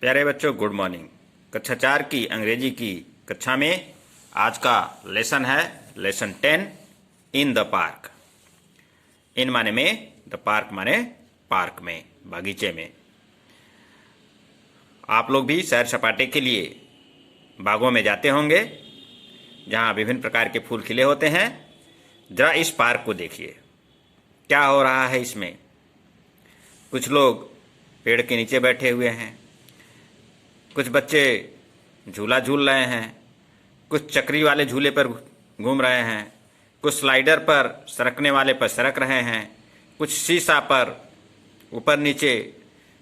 प्यारे बच्चों, good morning. कक्षा 4 की अंग्रेजी की कक्षा में आज का लेसन है लेसन 10 इन द पार्क। इन माने में, द पार्क माने पार्क में, बागीचे में। आप लोग भी सैर सपाटे के लिए बागों में जाते होंगे जहाँ विभिन्न प्रकार के फूल खिले होते हैं। जरा इस पार्क को देखिए, क्या हो रहा है इसमें। कुछ लोग पेड़ के नीचे बैठे हुए हैं, कुछ बच्चे झूला झूल रहे हैं, कुछ चक्री वाले झूले पर घूम रहे हैं, कुछ स्लाइडर पर सरकने वाले पर सरक रहे हैं, कुछ शीशा पर ऊपर नीचे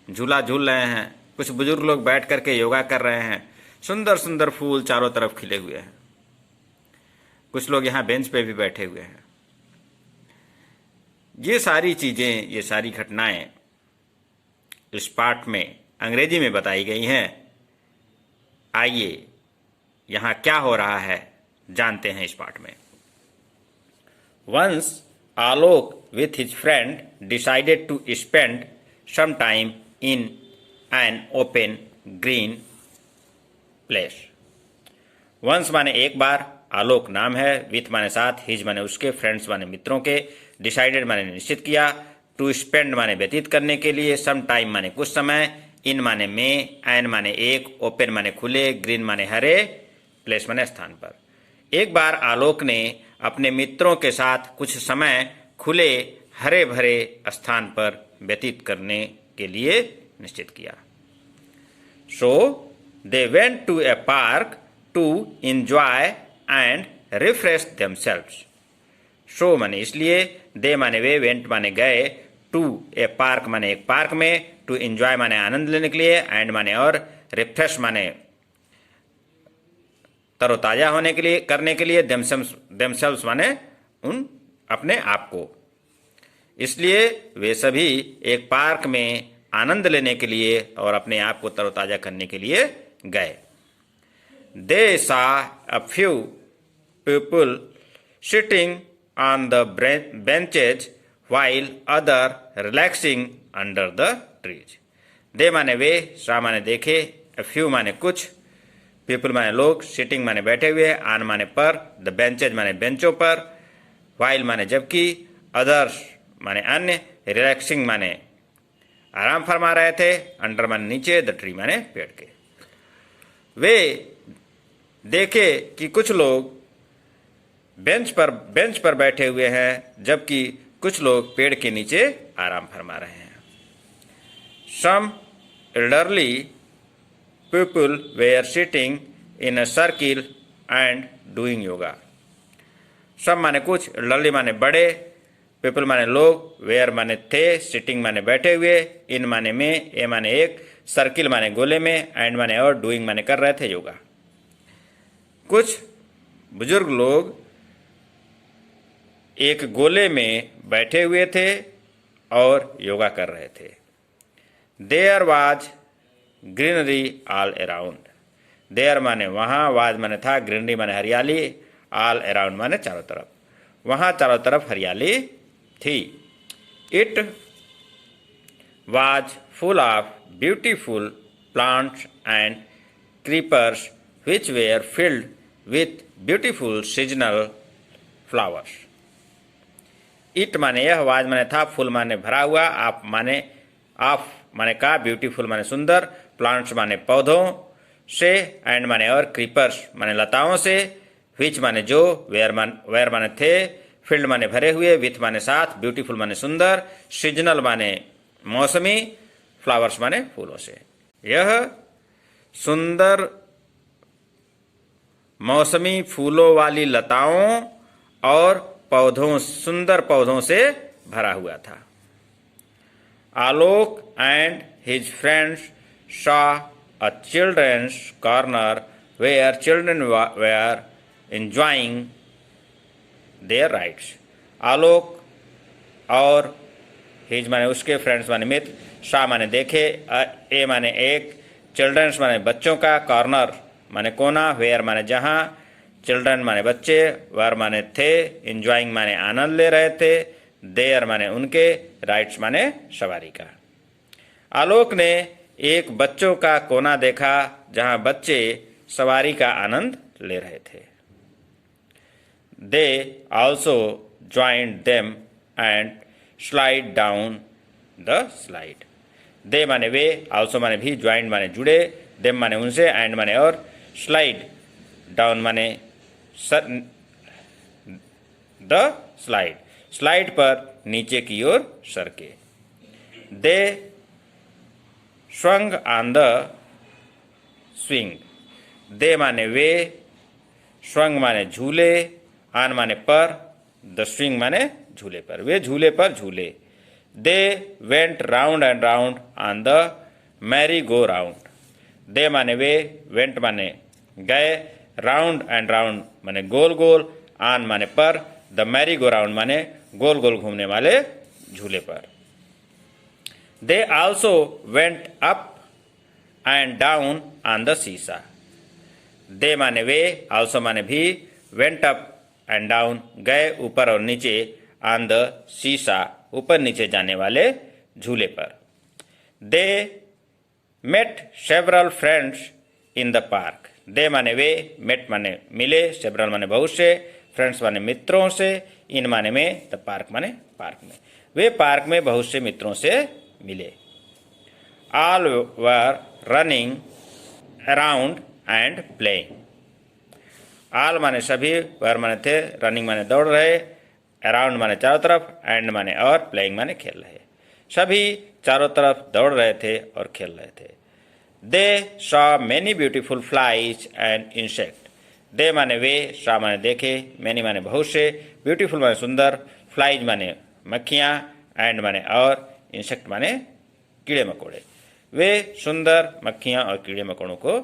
झूला झूल रहे हैं, कुछ बुजुर्ग लोग बैठ करके योगा कर रहे हैं। सुंदर सुंदर फूल चारों तरफ खिले हुए हैं। कुछ लोग यहाँ बेंच पे भी बैठे हुए हैं। ये सारी चीज़ें, ये सारी घटनाएं इस पाठ में अंग्रेजी में बताई गई हैं। आइए यहाँ क्या हो रहा है जानते हैं इस पाठ में। Once Alok with his friend decided to spend some time in an open green place. Once माने एक बार, आलोक नाम है, with माने साथ, his माने उसके, friends माने मित्रों के, decided माने निश्चित किया, to spend माने व्यतीत करने के लिए, some time माने कुछ समय, इन माने में, एन माने एक, ओपन माने खुले, ग्रीन माने हरे, प्लेस माने स्थान पर। एक बार आलोक ने अपने मित्रों के साथ कुछ समय खुले हरे भरे स्थान पर व्यतीत करने के लिए निश्चित किया। So they went to a park to enjoy and refresh themselves. So माने इसलिए, दे माने वे, वेंट माने गए, टू ए पार्क माने एक पार्क में, टू एंजॉय माने आनंद लेने के लिए, एंड माने और, रिफ्रेश माने तरोताजा होने के लिए, करने के लिए, देमसेल्व्स माने उन अपने आप को। इसलिए वे सभी एक पार्क में आनंद लेने के लिए और अपने आप को तरोताजा करने के लिए गए। दे सा a few people sitting on the benches while other relaxing under the trees. दे माने वे, सा माने देखे, a few माने कुछ, people माने लोग, sitting माने बैठे हुए, on माने पर, the benches माने बेंचों पर, while माने जबकि, others माने अन्य, relaxing माने आराम फरमा रहे थे, under माने नीचे, the tree माने पेड़ के। वे देखे कि कुछ लोग बेंच पर बैठे हुए हैं, जबकि कुछ लोग पेड़ के नीचे आराम फरमा रहे हैं। Some elderly people were sitting in a circle and doing yoga. Some माने कुछ, elderly माने बड़े, people माने लोग, were माने थे, sitting माने बैठे हुए, in माने में, ए माने एक, सर्किल माने गोले में, and माने और, doing माने कर रहे थे योगा। कुछ बुजुर्ग लोग एक गोले में बैठे हुए थे और योगा कर रहे थे। There was greenery all around. There माने वहाँ, वाज माने था, ग्रीनरी माने हरियाली, ऑल अराउंड माने चारों तरफ। वहाँ चारों तरफ हरियाली थी। It was full of beautiful plants and creepers which were filled with beautiful seasonal flowers. It माने यह, वाज माने था, फुल माने भरा हुआ, आप माने ऑफ माने का, ब्यूटीफुल माने सुंदर, प्लांट्स माने पौधों से, एंड माने और, क्रीपर्स माने लताओं से, विच माने जो, वेयर माने थे, फील्ड माने भरे हुए, विथ माने साथ, ब्यूटीफुल माने सुंदर, सीजनल माने मौसमी, फ्लावर्स माने फूलों से। यह सुंदर मौसमी फूलों वाली लताओं और सुंदर पौधों से भरा हुआ था। Alok and his friends saw a children's corner where children were enjoying their rides. Alok और हिज माने उसके, फ्रेंड्स माने मित्र, सा माने देखे, ए माने एक, चिल्ड्रंस माने बच्चों का, कॉर्नर माने कोना, वेयर माने जहाँ, चिल्ड्रन माने बच्चे, वर माने थे, एंजॉइंग माने आनंद ले रहे थे, देयर माने उनके, राइट्स माने सवारी का। आलोक ने एक बच्चों का कोना देखा जहां बच्चे सवारी का आनंद ले रहे थे। They also joined them and slide down the slide. They माने वे, ऑल्सो माने भी, ज्वाइंड माने जुड़े, देम माने उनसे, एंड माने और, स्लाइड डाउन माने द स्लाइड, स्लाइड पर नीचे की ओर सरके। दे स्वंग ऑन द स्विंग। दे माने वे, स्वंग माने झूले, आन माने पर, द स्विंग माने झूले पर, वे झूले पर झूले। They went round and round on the merry go round. They माने वे, वेंट माने गए, राउंड एंड राउंड माने गोल गोल, आन माने पर, द मैरी गो राउंड माने गोल गोल घूमने वाले झूले पर। They also went up and down on the सीसा। दे माने वे, ऑल्सो माने भी, वेंट अप एंड डाउन गए ऊपर और नीचे, ऑन द सीसा ऊपर नीचे जाने वाले झूले पर। They met several friends in the park. They माने वे, मेट माने मिले, सेवरल माने बहुत से, फ्रेंड्स माने मित्रों से, इन माने में, द पार्क माने पार्क में। वे पार्क में बहुत से मित्रों से मिले। All were running around and playing. All माने सभी, वर माने थे, रनिंग माने दौड़ रहे, अराउंड माने चारों तरफ, एंड माने और, प्लेइंग माने खेल रहे। सभी चारों तरफ दौड़ रहे थे और खेल रहे थे। They saw many beautiful flies and insect. They माने वे, सॉ माने देखे, मैनी माने बहुत से, ब्यूटीफुल माने सुंदर, फ्लाइज माने मक्खियाँ, एंड माने और, इंसेक्ट माने कीड़े मकोड़े। वे सुंदर मक्खियाँ और कीड़े मकोड़ों को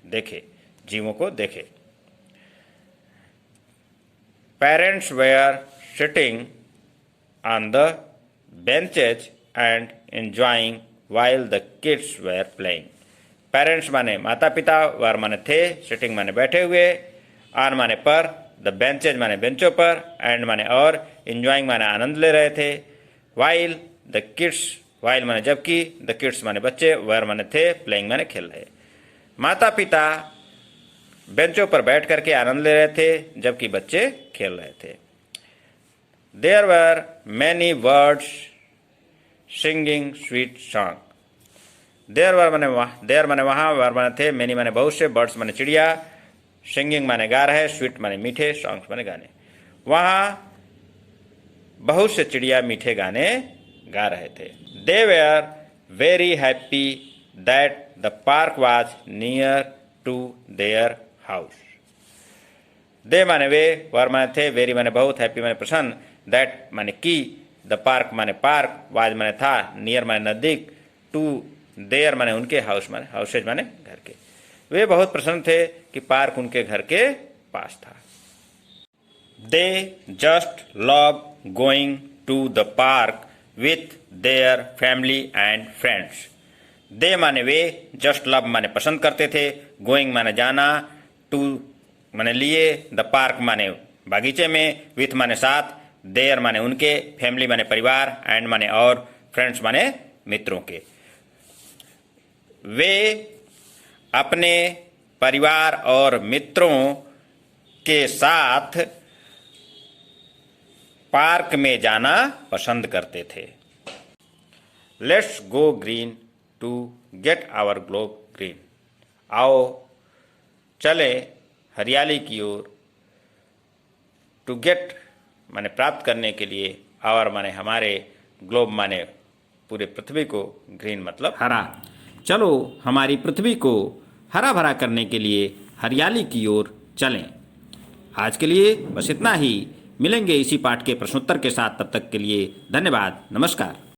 देखे, जीवों को देखे। Parents were sitting on the benches and enjoying while the kids were playing. Parents माने माता पिता, वर माने थे, सिटिंग माने बैठे हुए, ऑन माने पर, द बेंचेज माने बेंचों पर, एंड माने और, एंजॉइंग माने आनंद ले रहे थे, वाइल द किड्स, वाइल माने जबकि, द किड्स माने बच्चे, वर माने थे, प्लेइंग माने खेल रहे। माता पिता बेंचों पर बैठ करके आनंद ले रहे थे जबकि बच्चे खेल रहे थे। There were many birds singing sweet song. There were माने वहाँ, देयर माने वहाँ, वर माने थे, मैनी माने बहुत से, बर्ड्स माने चिड़िया, सिंगिंग माने गा रहे, स्वीट माने मीठे, सॉन्ग्स माने गाने। वहाँ बहुत से चिड़िया मीठे गाने गा रहे थे। They were very happy that the park was near to their house. They माने वे, वर माने थे, वेरी माने बहुत, हैप्पी माने प्रसन्न, दैट माने की, द पार्क माने पार्क, वाज माने था, नियर माने नजदीक, टू देयर माने उनके, हाउस माने हाउसेज माने घर के। वे बहुत प्रसन्न थे कि पार्क उनके घर के पास था। They just love going to the park with their family and friends. They माने वे, जस्ट लव माने पसंद करते थे, गोइंग माने जाना, टू माने लिए, द पार्क माने बागीचे में, विथ माने साथ, देयर माने उनके, फैमिली माने परिवार, एंड माने और, फ्रेंड्स माने मित्रों के। वे अपने परिवार और मित्रों के साथ पार्क में जाना पसंद करते थे। Let's go green to get our globe green. आओ चले हरियाली की ओर, टू गेट माने प्राप्त करने के लिए, आवर माने हमारे, ग्लोब माने पूरे पृथ्वी को, ग्रीन मतलब हरा। चलो हमारी पृथ्वी को हरा भरा करने के लिए हरियाली की ओर चलें। आज के लिए बस इतना ही। मिलेंगे इसी पाठ के प्रश्नोत्तर के साथ, तब तक के लिए धन्यवाद, नमस्कार।